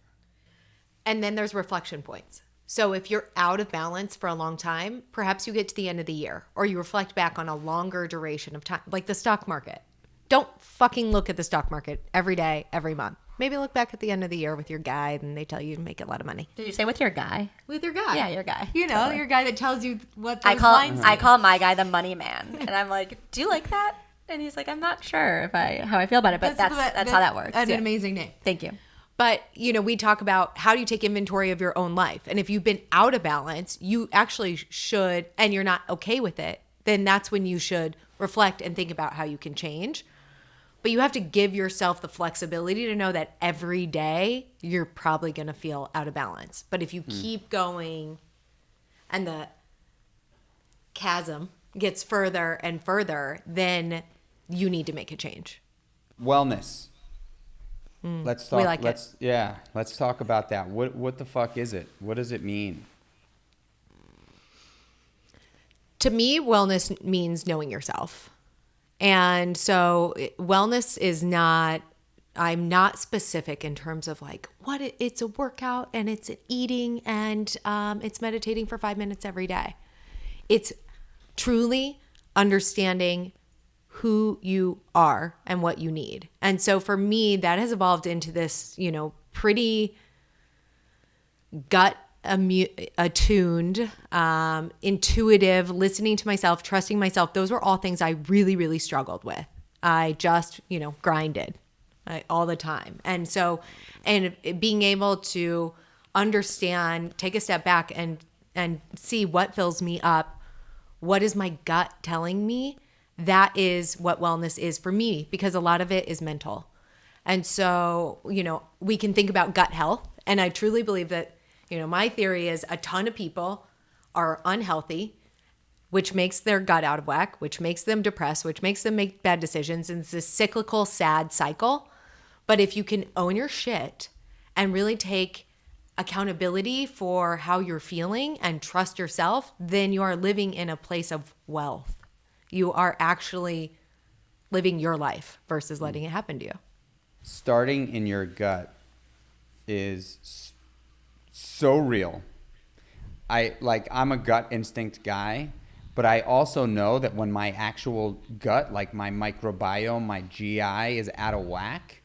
Speaker 4: And then there's reflection points. So if you're out of balance for a long time, perhaps you get to the end of the year, or you reflect back on a longer duration of time, like the stock market. Don't fucking look at the stock market every day, every month. Maybe look back at the end of the year with your guy, and they tell you to make a lot of money.
Speaker 2: Did you say with your guy?
Speaker 4: With your guy.
Speaker 2: Yeah, your guy.
Speaker 4: You know,
Speaker 2: Totally.
Speaker 4: your guy that tells you what those
Speaker 2: I call my guy the money man, and I'm like, do you like that? And he's like, I'm not sure how I feel about it, but that's how that works.
Speaker 4: That's an amazing name.
Speaker 2: Thank you.
Speaker 4: But, you know, we talk about how do you take inventory of your own life. And if you've been out of balance, you actually should, and you're not okay with it, then that's when you should reflect and think about how you can change. But you have to give yourself the flexibility to know that every day you're probably going to feel out of balance. But if you keep going and the chasm gets further and further, then you need to make a change.
Speaker 1: Wellness. Let's talk.
Speaker 4: We like it.
Speaker 1: Let's talk about that. What the fuck is it? What does it mean?
Speaker 4: To me, wellness means knowing yourself. And so wellness is not, I'm not specific in terms of like it's a workout and it's eating and it's meditating for 5 minutes every day. It's truly understanding who you are and what you need. And so for me, that has evolved into this, you know, pretty gut attuned, intuitive, listening to myself, trusting myself. Those were all things I really, really struggled with. I just, you know, grinded all the time. And so, and being able to understand, take a step back and see what fills me up. What is my gut telling me? That is what wellness is for me, because a lot of it is mental. And so, you know, we can think about gut health. And I truly believe that, you know, my theory is a ton of people are unhealthy, which makes their gut out of whack, which makes them depressed, which makes them make bad decisions. And it's this cyclical, sad cycle. But if you can own your shit and really take accountability for how you're feeling and trust yourself, then you are living in a place of wealth. You are actually living your life versus letting it happen to you.
Speaker 1: Starting in your gut is so real. I'm a gut instinct guy, but I also know that when my actual gut, like my microbiome, my GI is out of whack,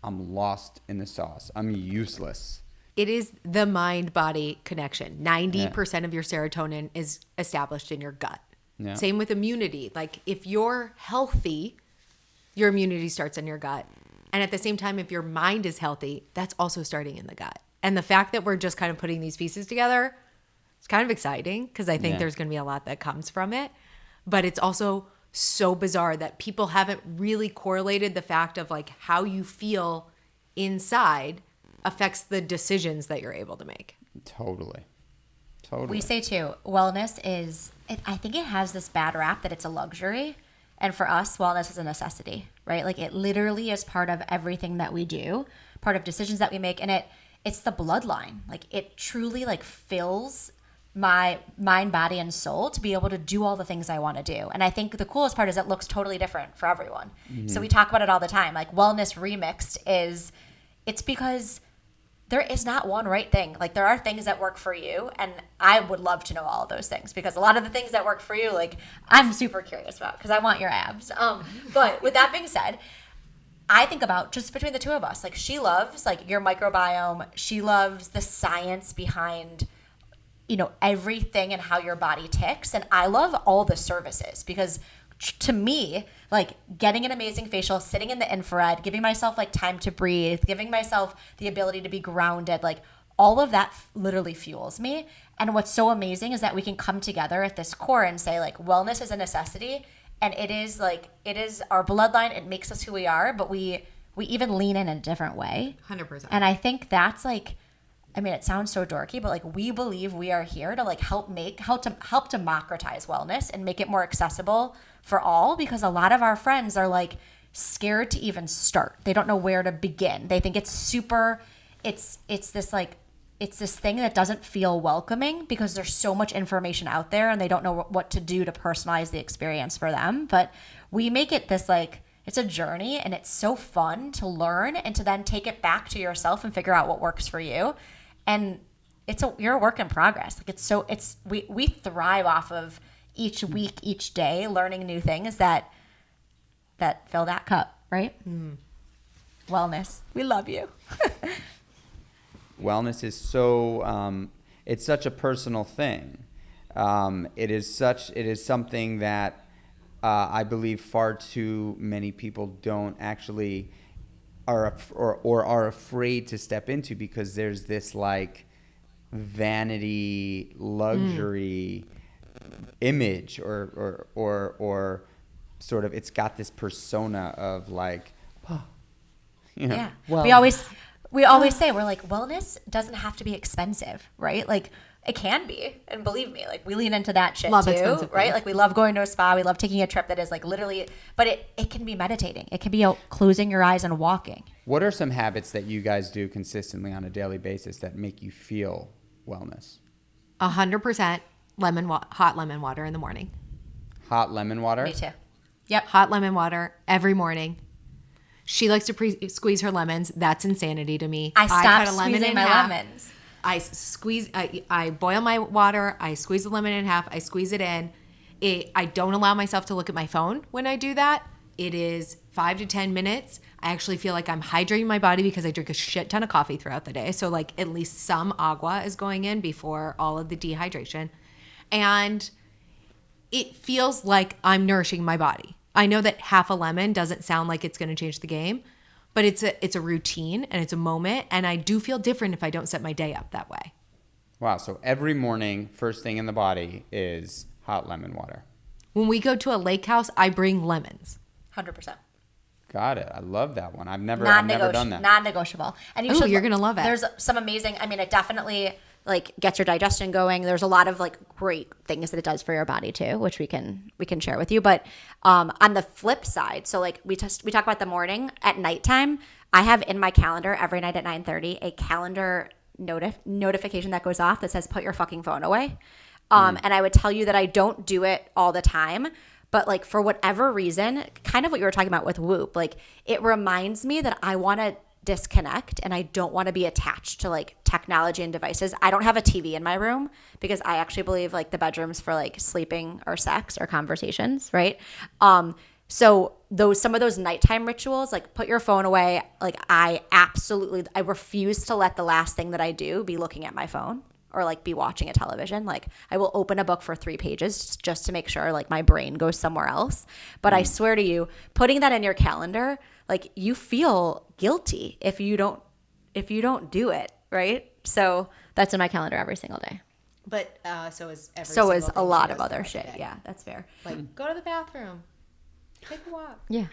Speaker 1: I'm lost in the sauce. I'm useless.
Speaker 4: It is the mind-body connection. 90% of your serotonin is established in your gut. Yeah. Same with immunity. Like if you're healthy, your immunity starts in your gut. And at the same time, if your mind is healthy, that's also starting in the gut. And the fact that we're just kind of putting these pieces together, it's kind of exciting because I think there's going to be a lot that comes from it. But it's also so bizarre that people haven't really correlated the fact of like how you feel inside affects the decisions that you're able to make.
Speaker 1: Totally.
Speaker 2: We say too, wellness is, I think it has this bad rap that it's a luxury. And for us, wellness is a necessity, right? Like it literally is part of everything that we do, part of decisions that we make. And it's the bloodline. Like it truly like fills my mind, body, and soul to be able to do all the things I want to do. And I think the coolest part is it looks totally different for everyone. Mm-hmm. So we talk about it all the time. Like wellness remixed it's because there is not one right thing. Like there are things that work for you, and I would love to know all of those things because a lot of the things that work for you, like I'm super curious about because I want your abs. But with that being said, I think about just between the two of us, like she loves like your microbiome. She loves the science behind, you know, everything and how your body ticks. And I love all the services because to me, like getting an amazing facial, sitting in the infrared, giving myself like time to breathe, giving myself the ability to be grounded, like all of that literally fuels me. And what's so amazing is that we can come together at this core and say like wellness is a necessity And it is our bloodline. It makes us who we are, but we even lean in a different way.
Speaker 4: 100%.
Speaker 2: And I think that's like, I mean, it sounds so dorky, but like we believe we are here to like help democratize wellness and make it more accessible for all, because a lot of our friends are like scared to even start. They don't know where to begin. They think it's this thing that doesn't feel welcoming because there's so much information out there and they don't know what to do to personalize the experience for them. But we make it this like, it's a journey, and it's so fun to learn and to then take it back to yourself and figure out what works for you. And you're a work in progress. Like we thrive off of each week, each day, learning new things that fill that cup, right? Wellness. We love you.
Speaker 1: Wellness is so it's such a personal thing. It is something that I believe far too many people don't actually are afraid to step into, because there's this like vanity luxury image or sort of, it's got this persona of like,
Speaker 2: Yeah.
Speaker 1: well,
Speaker 2: We always say, we're like, wellness doesn't have to be expensive, right? Like it can be, and believe me, like we lean into that shit
Speaker 4: Love
Speaker 2: too,
Speaker 4: expensive
Speaker 2: right?
Speaker 4: things.
Speaker 2: Like we love going to a spa, we love taking a trip that is like literally, but it can be meditating. It can be closing your eyes and walking.
Speaker 1: What are some habits that you guys do consistently on a daily basis that make you feel wellness?
Speaker 4: 100% hot lemon water in the morning.
Speaker 1: Hot lemon water?
Speaker 2: Me too. Yep.
Speaker 4: Hot lemon water every morning. She likes to squeeze her lemons. That's insanity to me.
Speaker 2: I stopped
Speaker 4: cut a lemon
Speaker 2: squeezing
Speaker 4: in
Speaker 2: my
Speaker 4: half.
Speaker 2: lemons.
Speaker 4: I boil my water. I squeeze the lemon in half. I squeeze it in. I don't allow myself to look at my phone when I do that. It is 5 to 10 minutes. I actually feel like I'm hydrating my body because I drink a shit ton of coffee throughout the day. So like at least some agua is going in before all of the dehydration. And it feels like I'm nourishing my body. I know that half a lemon doesn't sound like it's going to change the game, but it's a routine and it's a moment. And I do feel different if I don't set my day up that way.
Speaker 1: Wow. So every morning, first thing in the body is hot lemon water.
Speaker 4: When we go to a lake house, I bring lemons.
Speaker 2: 100%.
Speaker 1: Got it. I love that one. I've never done that.
Speaker 2: Non-negotiable. And
Speaker 4: Ooh, you're gonna love it.
Speaker 2: There's some amazing, I mean, it definitely like gets your digestion going. There's a lot of like great things that it does for your body too, which we can share with you. But on the flip side, so like we talk about the morning. At nighttime, I have in my calendar every night at 9:30 a calendar notification that goes off that says put your fucking phone away. And I would tell you that I don't do it all the time, but like for whatever reason, kind of what you were talking about with Whoop, like it reminds me that I want to disconnect and I don't want to be attached to like technology and devices. I don't have a TV in my room because I actually believe like the bedrooms for like sleeping or sex or conversations, right? So some of those nighttime rituals, like put your phone away, like I refuse to let the last thing that I do be looking at my phone or like be watching a television. Like I will open a book for 3 pages just to make sure like my brain goes somewhere else. But I swear to you, putting that in your calendar, like you feel guilty if you don't do it, right? So that's in my calendar every single day.
Speaker 4: But so is every
Speaker 2: So
Speaker 4: single
Speaker 2: is
Speaker 4: thing
Speaker 2: a
Speaker 4: she
Speaker 2: lot
Speaker 4: does
Speaker 2: of other
Speaker 4: throughout the
Speaker 2: shit.
Speaker 4: day.
Speaker 2: Yeah, that's fair.
Speaker 4: Like go to the bathroom, take a walk.
Speaker 2: Yeah.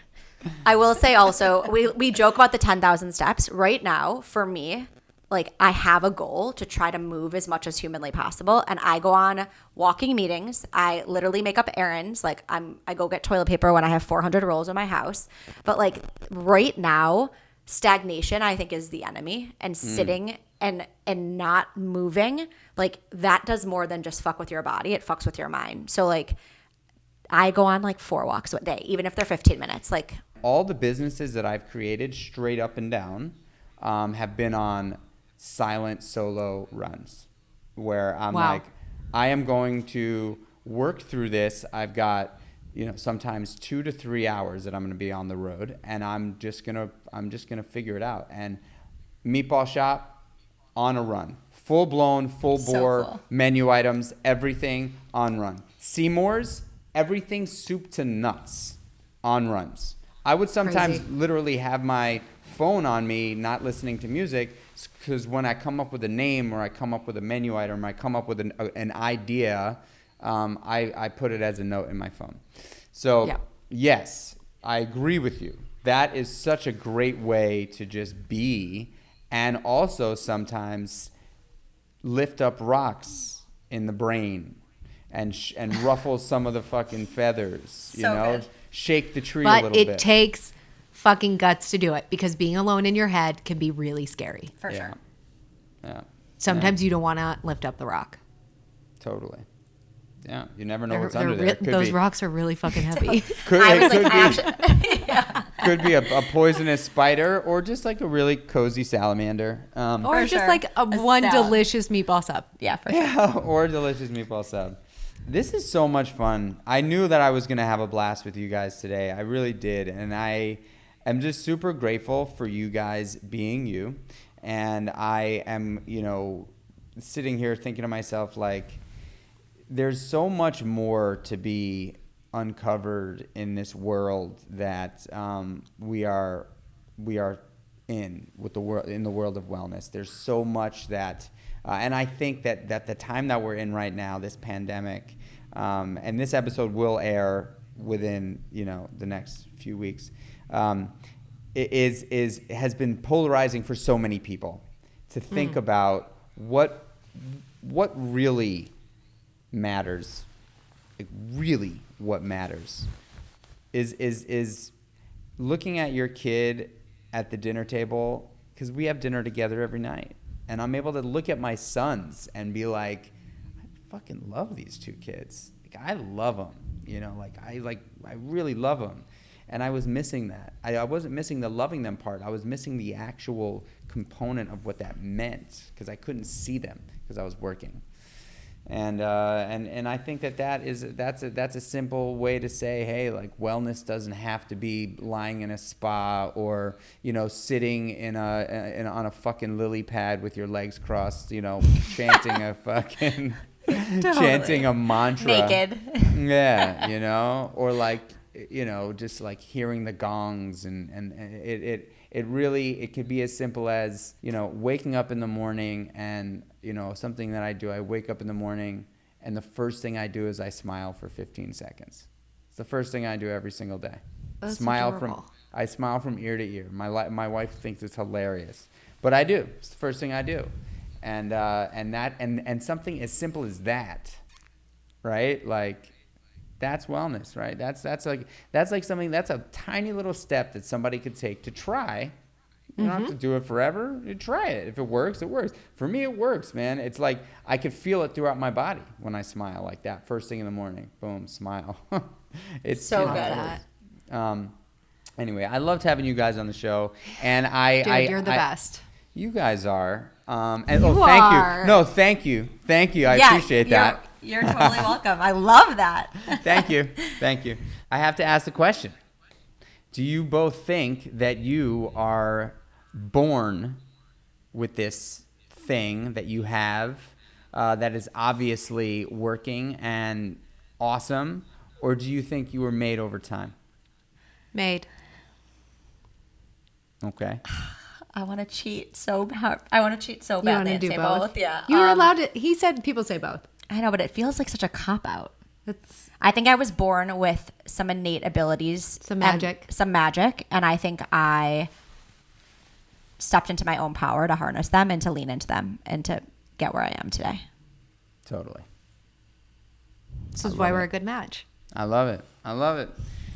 Speaker 2: I will say also, we joke about the 10,000 steps. Right now, for me, like I have a goal to try to move as much as humanly possible. And I go on walking meetings. I literally make up errands. Like I go get toilet paper when I have 400 rolls in my house. But like right now, stagnation, I think, is the enemy. And sitting and not moving, like that does more than just fuck with your body. It fucks with your mind. So like I go on like 4 walks a day, even if they're 15 minutes. Like
Speaker 1: All the businesses that I've created straight up and down have been on silent solo runs where I'm like, I am going to work through this. I've got, sometimes 2 to 3 hours that I'm going to be on the road, and I'm just going to figure it out. And Meatball Shop on a run, full blown, full bore,
Speaker 2: cool.
Speaker 1: menu items, everything on run. Seymour's, everything soup to nuts on runs. I would sometimes literally have my phone on me, not listening to music, because when I come up with a name or I come up with a menu item or I come up with an idea, I put it as a note in my phone. So,
Speaker 2: Yep.
Speaker 1: yes, I agree with you. That is such a great way to just be, and also sometimes lift up rocks in the brain and ruffle some of the fucking feathers, you
Speaker 2: So
Speaker 1: know?
Speaker 2: good.
Speaker 1: Shake the tree a
Speaker 4: But
Speaker 1: little
Speaker 4: it
Speaker 1: bit.
Speaker 4: takes fucking guts to do it, because being alone in your head can be really scary.
Speaker 2: For sure.
Speaker 1: Yeah.
Speaker 4: Sometimes you don't want to lift up the rock.
Speaker 1: Totally. Yeah, you never know what's under there. It could
Speaker 4: Those
Speaker 1: be,
Speaker 4: rocks are really fucking heavy.
Speaker 1: could,
Speaker 2: I
Speaker 1: it
Speaker 2: was
Speaker 1: could
Speaker 2: like,
Speaker 1: be,
Speaker 2: actually,
Speaker 1: could be a poisonous spider or just like a really cozy salamander.
Speaker 4: Or
Speaker 2: For
Speaker 4: just
Speaker 2: sure.
Speaker 4: like
Speaker 2: A
Speaker 4: one
Speaker 2: salad.
Speaker 4: delicious meatball sub.
Speaker 2: yeah, for sure.
Speaker 1: Yeah, or a delicious meatball sub. This is so much fun. I knew that I was going to have a blast with you guys today. I really did. And I am just super grateful for you guys being you. And I am, sitting here thinking to myself, like, there's so much more to be uncovered in this world that we are in the world of wellness. There's so much that, and I think that the time that we're in right now, this pandemic, and this episode will air within the next few weeks, has been polarizing for so many people to think about what really matters. Like, really what matters is looking at your kid at the dinner table, because we have dinner together every night, and I'm able to look at my sons and be like, I fucking love these two kids. Like, I love them, I really love them. And I was missing that. I wasn't missing the loving them part. I was missing the actual component of what that meant, because I couldn't see them because I was working. And I think that's a simple way to say, hey, like, wellness doesn't have to be lying in a spa or sitting on a fucking lily pad with your legs crossed, chanting a fucking chanting a mantra
Speaker 2: Naked.
Speaker 1: Yeah, or like just like hearing the gongs, and it really could be as simple as waking up in the morning, and something that I do, I wake up in the morning and the first thing I do is I smile for 15 seconds. It's the first thing I do every single day.
Speaker 4: That's
Speaker 1: Smile
Speaker 4: adorable.
Speaker 1: I smile from ear to ear. My wife thinks it's hilarious, but I do. It's the first thing I do, and something as simple as that, right? Like, that's wellness, right? That's like something, that's a tiny little step that somebody could take to try. You don't have to do it forever. You try it. If it works, it works. For me, it works, man. It's like I could feel it throughout my body when I smile like that. First thing in the morning, boom, smile. It's
Speaker 2: So
Speaker 1: good. Anyway, I loved having you guys on the show, and
Speaker 4: Dude, you're the best.
Speaker 1: You guys are. And
Speaker 4: You
Speaker 1: thank
Speaker 4: are.
Speaker 1: you. No, thank you. I appreciate that.
Speaker 2: You're totally welcome. I love that.
Speaker 1: Thank you. I have to ask the question. Do you both think that you are born with this thing that you have that is obviously working and awesome, or do you think you were made over time?
Speaker 4: Made.
Speaker 1: Okay.
Speaker 2: I want to cheat so bad. I want to cheat so
Speaker 4: You
Speaker 2: bad.
Speaker 4: want to
Speaker 2: and
Speaker 4: do
Speaker 2: say
Speaker 4: both?
Speaker 2: Yeah.
Speaker 4: You were allowed to. He said people say both.
Speaker 2: I know, but it feels like such a cop out.
Speaker 4: It's
Speaker 2: I think I was born with some innate abilities,
Speaker 4: Some magic.
Speaker 2: and I think I stepped into my own power to harness them and to lean into them and to get where I am today.
Speaker 1: Totally.
Speaker 4: this is why we're a good match.
Speaker 1: I love it.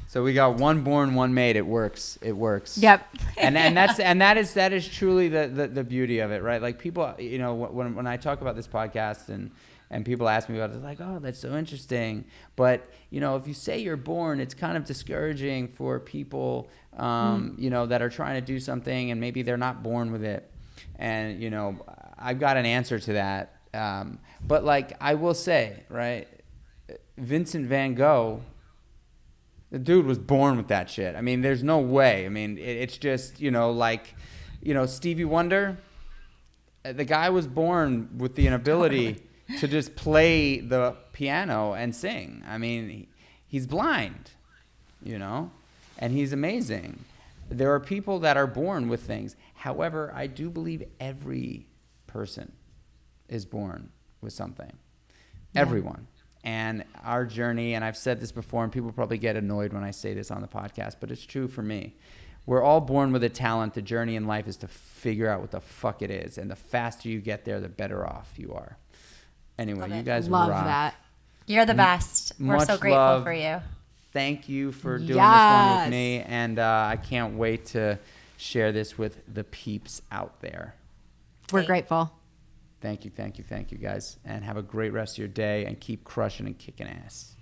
Speaker 1: So we got one born, one made. It works.
Speaker 2: Yep.
Speaker 1: and that is truly the beauty of it, right? Like, people, when I talk about this podcast and people ask me about it, they're like, oh, that's so interesting. But, if you say you're born, it's kind of discouraging for people, that are trying to do something and maybe they're not born with it. And, I've got an answer to that. But, like, I will say, right, Vincent van Gogh, the dude was born with that shit. I mean, there's no way. I mean, it's just, Stevie Wonder, the guy was born with the inability to just play the piano and sing. I mean, he's blind, and he's amazing. There are people that are born with things. However, I do believe every person is born with something. Everyone. And our journey, and I've said this before, and people probably get annoyed when I say this on the podcast, but it's true for me. We're all born with a talent. The journey in life is to figure out what the fuck it is. And the faster you get there, the better off you are. Anyway, you guys
Speaker 4: Love
Speaker 1: rock.
Speaker 4: that.
Speaker 2: You're the best. We're
Speaker 1: Much
Speaker 2: so grateful
Speaker 1: love.
Speaker 2: for you.
Speaker 1: Thank you for doing this one with
Speaker 4: Yes.
Speaker 1: me. And I can't wait to share this with the peeps out there.
Speaker 4: We're grateful.
Speaker 1: Thank you, guys. And have a great rest of your day and keep crushing and kicking ass.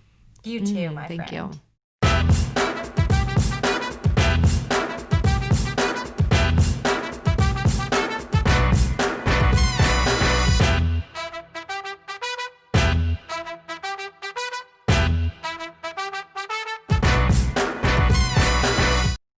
Speaker 2: You too, my
Speaker 4: Thank
Speaker 2: friend.
Speaker 4: you.